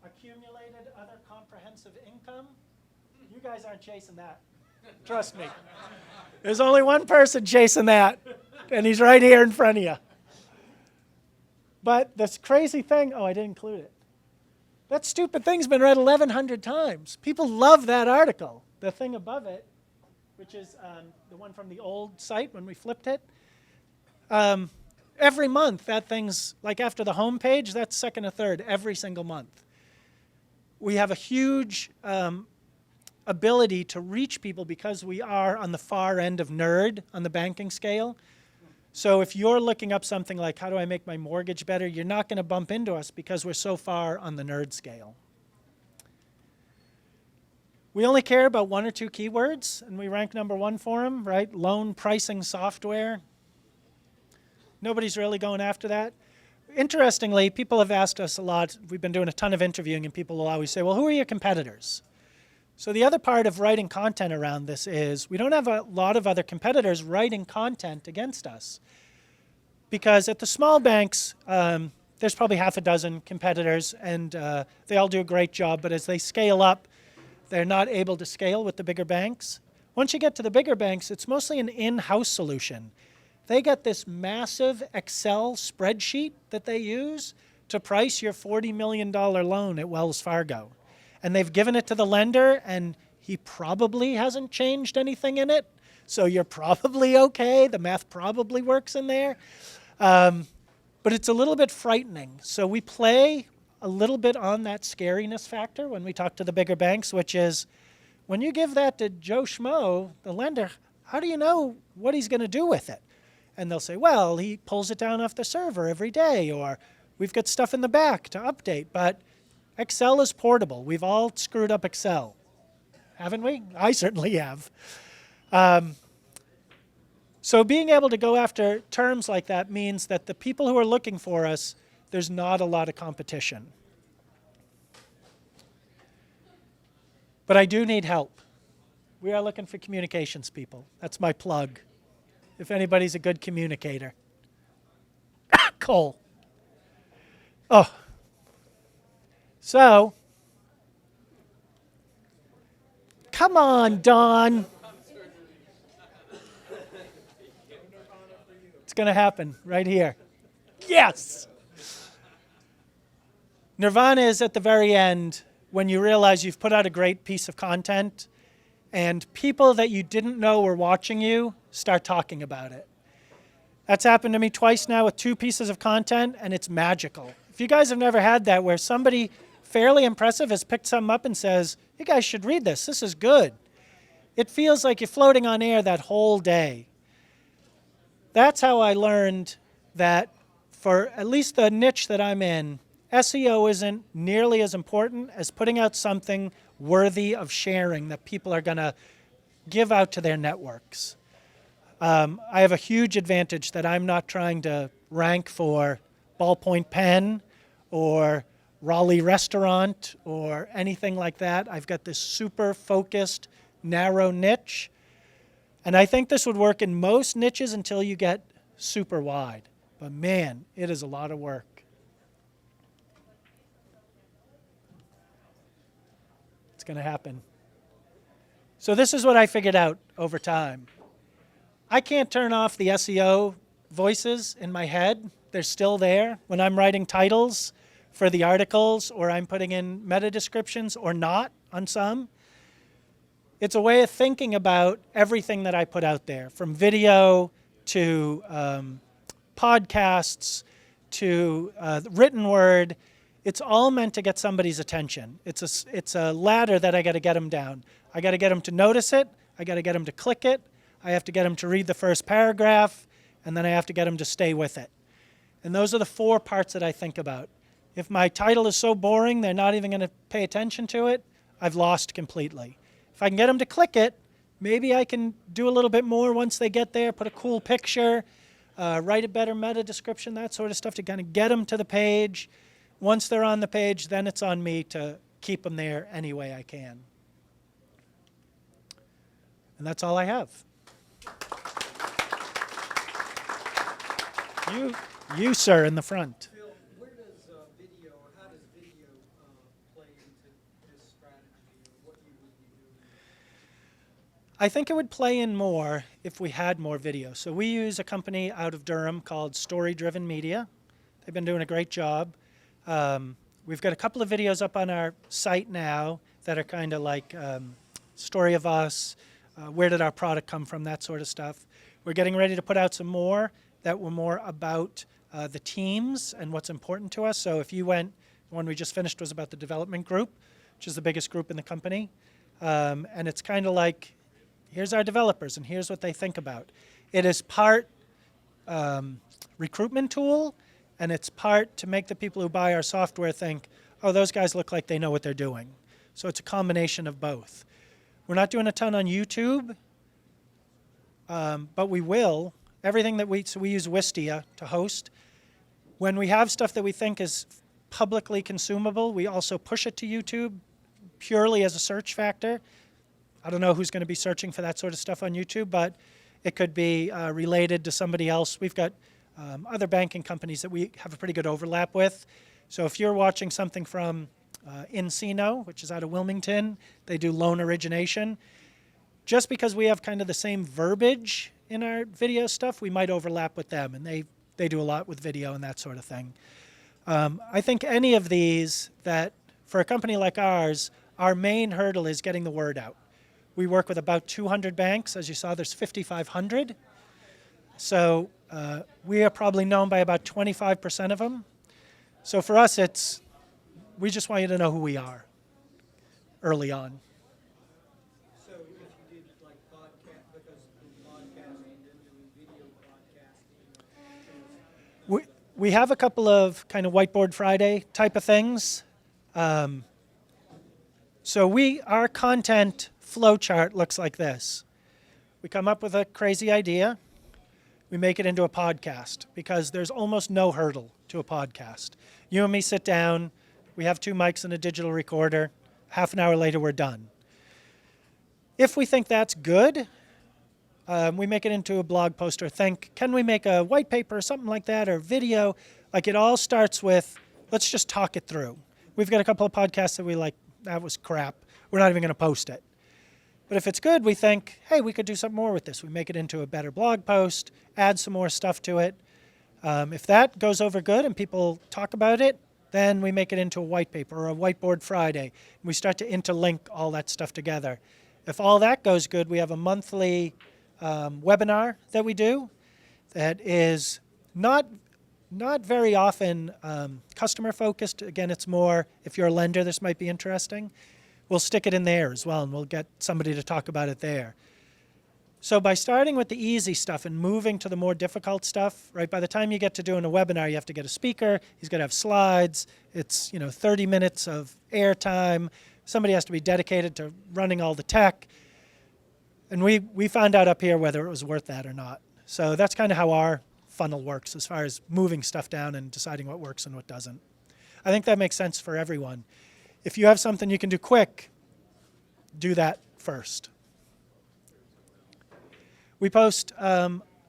accumulated other comprehensive income, you guys aren't chasing that. Trust me. There's only one person chasing that, and he's right here in front of you. But this crazy thing, oh, I didn't include it. That stupid thing's been read 1,100 times. People love that article. The thing above it, which is the one from the old site when we flipped it, every month that thing's, like after the home page, that's second or third every single month. We have a huge ability to reach people because we are on the far end of nerd on the banking scale. So if you're looking up something like, how do I make my mortgage better, you're not going to bump into us because we're so far on the nerd scale. We only care about 1 or 2 keywords, and we rank number 1 for them, right? Loan pricing software. Nobody's really going after that. Interestingly, people have asked us a lot. We've been doing a ton of interviewing, and people will always say, well, who are your competitors? So the other part of writing content around this is we don't have a lot of other competitors writing content against us. Because at the small banks, there's probably half a dozen competitors, and they all do a great job. But as they scale up, they're not able to scale with the bigger banks. Once you get to the bigger banks, it's mostly an in-house solution. They get this massive Excel spreadsheet that they use to price your $40 million loan at Wells Fargo. And they've given it to the lender, and he probably hasn't changed anything in it. So you're probably okay. The math probably works in there. But it's a little bit frightening. So we play a little bit on that scariness factor when we talk to the bigger banks, which is when you give that to Joe Schmo, the lender, how do you know what he's going to do with it? And they'll say, well, he pulls it down off the server every day, or we've got stuff in the back to update. But Excel is portable. We've all screwed up Excel, haven't we? I certainly have. So being able to go after terms like that means that the people who are looking for us, there's not a lot of competition. But I do need help. We are looking for communications people. That's my plug. If anybody's a good communicator. Cole. Oh. So, come on, Don. It's going to happen right here. Yes! Nirvana is at the very end when you realize you've put out a great piece of content and people that you didn't know were watching you start talking about it. That's happened to me twice now with 2 pieces of content, and it's magical. If you guys have never had that where somebody fairly impressive has picked something up and says, you guys should read this. This is good. It feels like you're floating on air that whole day. That's how I learned that for at least the niche that I'm in, SEO isn't nearly as important as putting out something worthy of sharing that people are going to give out to their networks. I have a huge advantage that I'm not trying to rank for ballpoint pen or Raleigh restaurant or anything like that. I've got this super focused, narrow niche. And I think this would work in most niches until you get super wide. But man, it is a lot of work. It's going to happen. So this is what I figured out over time. I can't turn off the SEO voices in my head. They're still there. When I'm writing titles for the articles or I'm putting in meta descriptions or not on some, it's a way of thinking about everything that I put out there, from video to podcasts to written word. It's all meant to get somebody's attention. It's a ladder that I got to get them down. I got to get them to notice it. I got to get them to click it. I have to get them to read the first paragraph, and then I have to get them to stay with it. And those are the 4 parts that I think about. If my title is so boring they're not even going to pay attention to it, I've lost completely. If I can get them to click it, maybe I can do a little bit more once they get there, put a cool picture, write a better meta description, that sort of stuff to kind of get them to the page. Once they're on the page, then it's on me to keep them there any way I can. And that's all I have. You, sir, in the front. Phil, where does video, or how does video play into this strategy, or what you would be doing? I think it would play in more if we had more video. So we use a company out of Durham called Story Driven Media. They've been doing a great job. We've got a couple of videos up on our site now that are kind of like story of us, where did our product come from, that sort of stuff. We're getting ready to put out some more that were more about the teams and what's important to us. So if you went, the one we just finished was about the development group, which is the biggest group in the company. And it's kind of like, here's our developers and here's what they think about. It is part recruitment tool, and it's part to make the people who buy our software think, oh, those guys look like they know what they're doing. So it's a combination of both. We're not doing a ton on YouTube, but we will. Everything that so we use Wistia to host. When we have stuff that we think is publicly consumable, we also push it to YouTube purely as a search factor. I don't know who's going to be searching for that sort of stuff on YouTube, but it could be related to somebody else. We've got other banking companies that we have a pretty good overlap with. So if you're watching something from Encino, which is out of Wilmington, they do loan origination. Just because we have kind of the same verbiage in our video stuff, we might overlap with them, and they do a lot with video and that sort of thing. I think any of these that, for a company like ours, our main hurdle is getting the word out. We work with about 200 banks. As you saw, there's 5,500. So we are probably known by about 25% of them. So for us, we just want you to know who we are early on. So if you did like podcast, because in podcasting and doing video podcasting, We have a couple of kind of Whiteboard Friday type of things. So our content flow chart looks like this. We come up with a crazy idea. We make it into a podcast because there's almost no hurdle to a podcast. You and me sit down. We have 2 mics and a digital recorder. Half an hour later, we're done. If we think that's good, we make it into a blog post or can we make a white paper or something like that, or video? Like, it all starts with, let's just talk it through. We've got a couple of podcasts that we like, that was crap. We're not even going to post it. But if it's good, we think, hey, we could do something more with this. We make it into a better blog post, add some more stuff to it. If that goes over good and people talk about it, then we make it into a white paper or a Whiteboard Friday. And we start to interlink all that stuff together. If all that goes good, we have a monthly webinar that we do that is not very often customer focused. Again, it's more, if you're a lender, this might be interesting. We'll stick it in there as well, and we'll get somebody to talk about it there. So by starting with the easy stuff and moving to the more difficult stuff, right, by the time you get to doing a webinar, you have to get a speaker, he's got to have slides, it's 30 minutes of airtime, somebody has to be dedicated to running all the tech, and we found out up here whether it was worth that or not. So that's kind of how our funnel works as far as moving stuff down and deciding what works and what doesn't. I think that makes sense for everyone. If you have something you can do quick, do that first. We post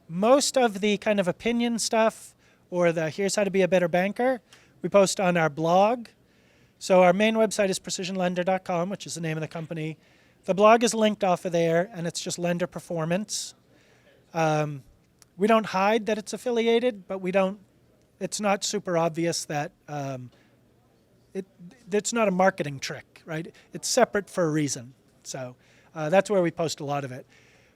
most of the kind of opinion stuff or the here's how to be a better banker, we post on our blog. So our main website is precisionlender.com, which is the name of the company. The blog is linked off of there, and it's just lender performance. We don't hide that it's affiliated, but it's not super obvious that it's not a marketing trick, right? It's separate for a reason. So that's where we post a lot of it.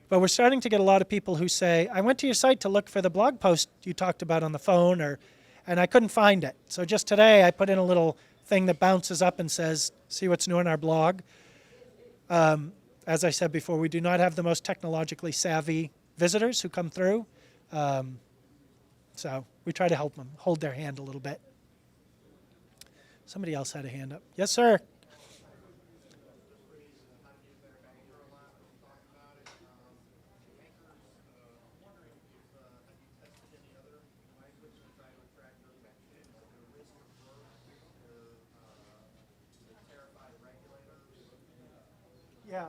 But we're starting to get a lot of people who say, I went to your site to look for the blog post you talked about on the phone, and I couldn't find it. So just today I put in a little thing that bounces up and says, see what's new on our blog. As I said before, we do not have the most technologically savvy visitors who come through. So we try to help them, hold their hand a little bit. Somebody else had a hand up. Yes, sir. Yeah.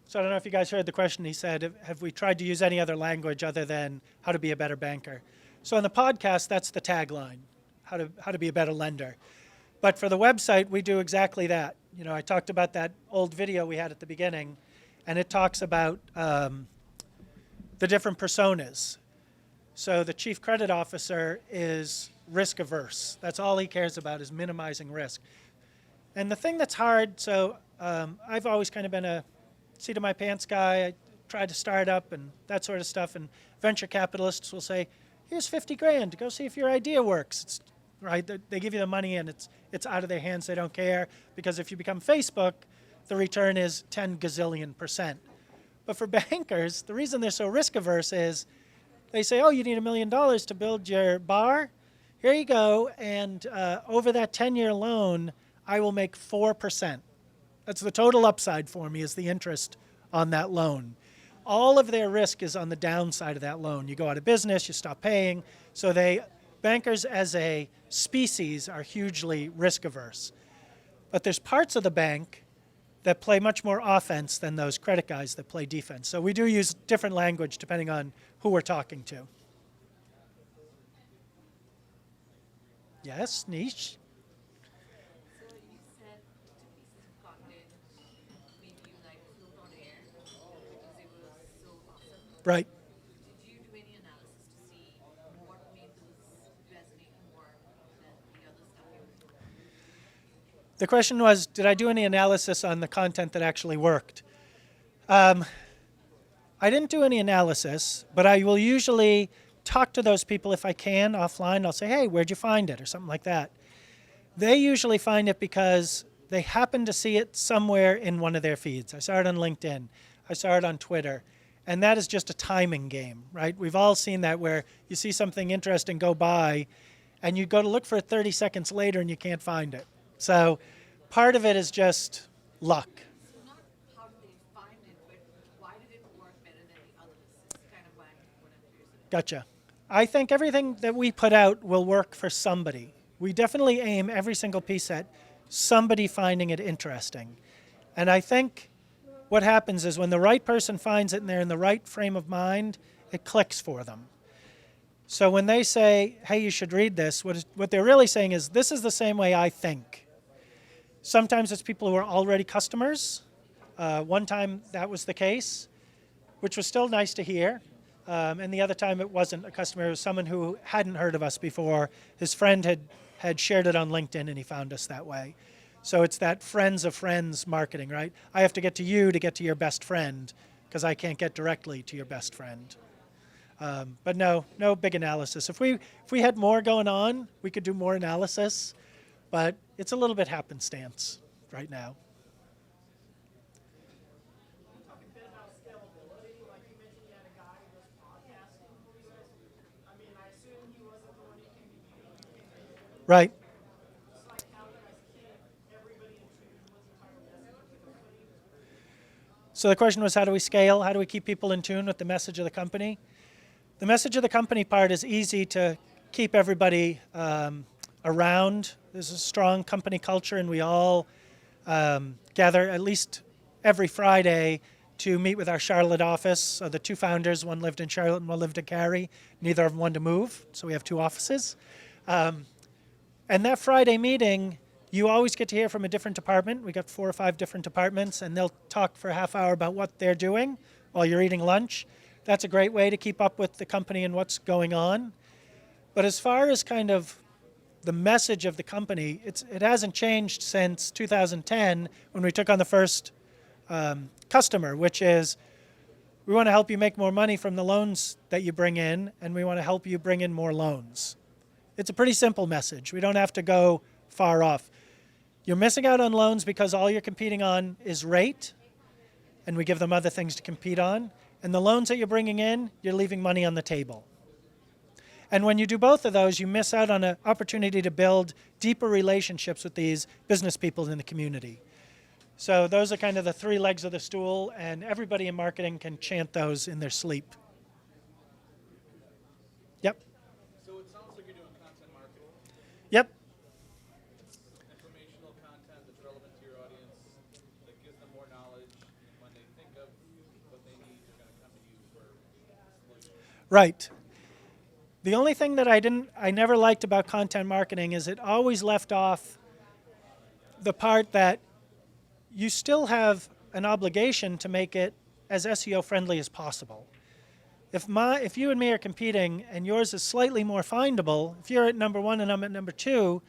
So I don't know if you guys heard the question. He said, have we tried to use any other language other than how to be a better banker? So on the podcast, that's the tagline, how to be a better lender. But for the website, we do exactly that. I talked about that old video we had at the beginning, and it talks about the different personas. So the chief credit officer is risk averse. That's all he cares about is minimizing risk. And the thing that's hard, so I've always kind of been a seat of my pants guy. I tried to start up and that sort of stuff. And venture capitalists will say, here's 50 grand to go see if your idea works. It's, right? They give you the money and it's out of their hands. They don't care. Because if you become Facebook, the return is 10 gazillion%. But for bankers, the reason they're so risk averse is they say, oh, you need $1 million to build your bar? Here you go. And over that 10-year loan, I will make 4%. That's the total upside for me, is the interest on that loan. All of their risk is on the downside of that loan. You go out of business, you stop paying. So bankers as a species are hugely risk averse. But there's parts of the bank that play much more offense than those credit guys that play defense. So we do use different language depending on who we're talking to. Yes, Niche? Right. Did you do any analysis to see what made those resonate The question was, did I do any analysis on the content that actually worked? I didn't do any analysis, but I will usually talk to those people if I can offline. I'll say, hey, where'd you find it, or something like that. They usually find it because they happen to see it somewhere in one of their feeds. I saw it on LinkedIn. I saw it on Twitter. And that is just a timing game, right? We've all seen that where you see something interesting go by, and you go to look for it 30 seconds later and you can't find it. So part of it is just luck. So not how did they find it, but why did it work better than the others? It's kind of what I'm curious about. Gotcha. I think everything that we put out will work for somebody. We definitely aim every single piece at somebody finding it interesting. And I think what happens is when the right person finds it and they're in the right frame of mind, it clicks for them. So when they say, hey, you should read this, what they're really saying is, this is the same way I think. Sometimes it's people who are already customers. One time that was the case, which was still nice to hear. And the other time it wasn't a customer. It was someone who hadn't heard of us before. His friend had shared it on LinkedIn and he found us that way. So it's that friends of friends marketing, right? I have to get to you to get to your best friend because I can't get directly to your best friend. But no big analysis. If we had more going on, we could do more analysis, but it's a little bit happenstance right now. Talk a bit about scalability, like you mentioned you had a guy who was podcasting for you guys. I mean, I assume he wasn't the one who came to you. Right. It's like how you guys keep everybody in tune with the entire message of the company. So the question was, how do we scale? How do we keep people in tune with the message of the company? The message of the company part is easy to keep everybody around. There's a strong company culture, and we all gather at least every Friday to meet with our Charlotte office. So the two founders, one lived in Charlotte and one lived in Cary. Neither of them wanted to move, so we have two offices. And that Friday meeting, you always get to hear from a different department. We got 4 or 5 different departments, and they'll talk for a half hour about what they're doing while you're eating lunch. That's a great way to keep up with the company and what's going on. But as far as kind of the message of the company, it hasn't changed since 2010 when we took on the first customer, which is we want to help you make more money from the loans that you bring in, and we want to help you bring in more loans. It's a pretty simple message. We don't have to go far off. You're missing out on loans because all you're competing on is rate, and we give them other things to compete on. And the loans that you're bringing in, you're leaving money on the table. And when you do both of those, you miss out on an opportunity to build deeper relationships with these business people in the community. So those are kind of the 3 legs of the stool, and everybody in marketing can chant those in their sleep. Yep. So it sounds like you're doing content marketing, Yep. informational content that's relevant to your audience, that gives them more knowledge, and when they think of what they need, they're going to come to you for solutions. Right. The only thing that I never liked about content marketing is it always left off the part that you still have an obligation to make it as SEO friendly as possible. If you and me are competing and yours is slightly more findable, if you're at number 1 and I'm at number 2,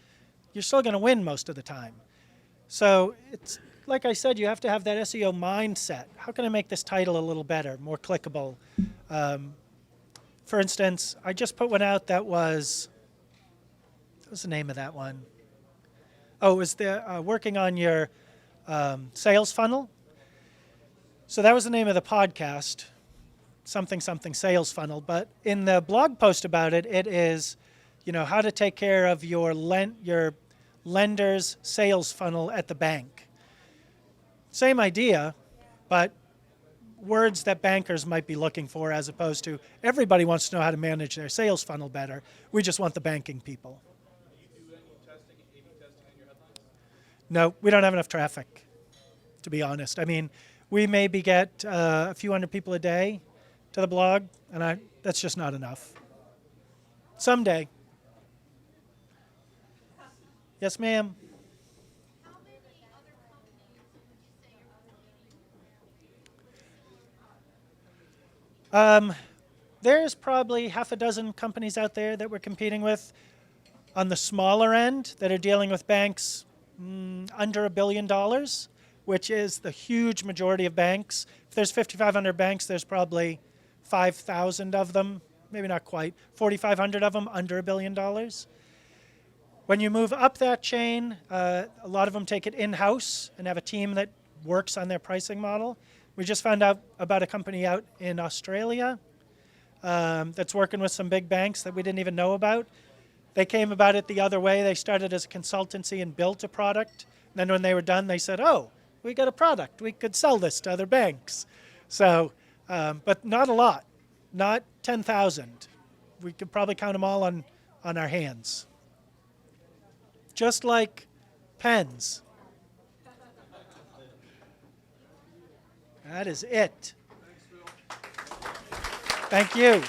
you're still going to win most of the time. So it's like I said, you have to have that SEO mindset. How can I make this title a little better, more clickable? For instance, I just put one out that was, what was the name of that one? Oh, it was the working on your sales funnel. So that was the name of the podcast, something sales funnel. But in the blog post about it, it is, how to take care of your lender's sales funnel at the bank. Same idea, but words that bankers might be looking for, as opposed to everybody wants to know how to manage their sales funnel better. We just want the banking people. Do you do any testing, A/B testing on your headlines? No, we don't have enough traffic, to be honest. I mean, we maybe get a few hundred people a day to the blog, and that's just not enough. Someday. Yes, ma'am. How many other companies would you say you're There's probably half a dozen companies out there that we're competing with on the smaller end that are dealing with banks under $1 billion, which is the huge majority of banks. If there's 5,500 banks, there's probably 5,000 of them, maybe not quite, 4,500 of them under $1 billion. When you move up that chain, a lot of them take it in-house and have a team that works on their pricing model. We just found out about a company out in Australia that's working with some big banks that we didn't even know about. They came about it the other way. They started as a consultancy and built a product. And then when they were done, they said, oh, we got a product. We could sell this to other banks. So, but not a lot, not 10,000. We could probably count them all on our hands. Just like pens. That is it. Thank you.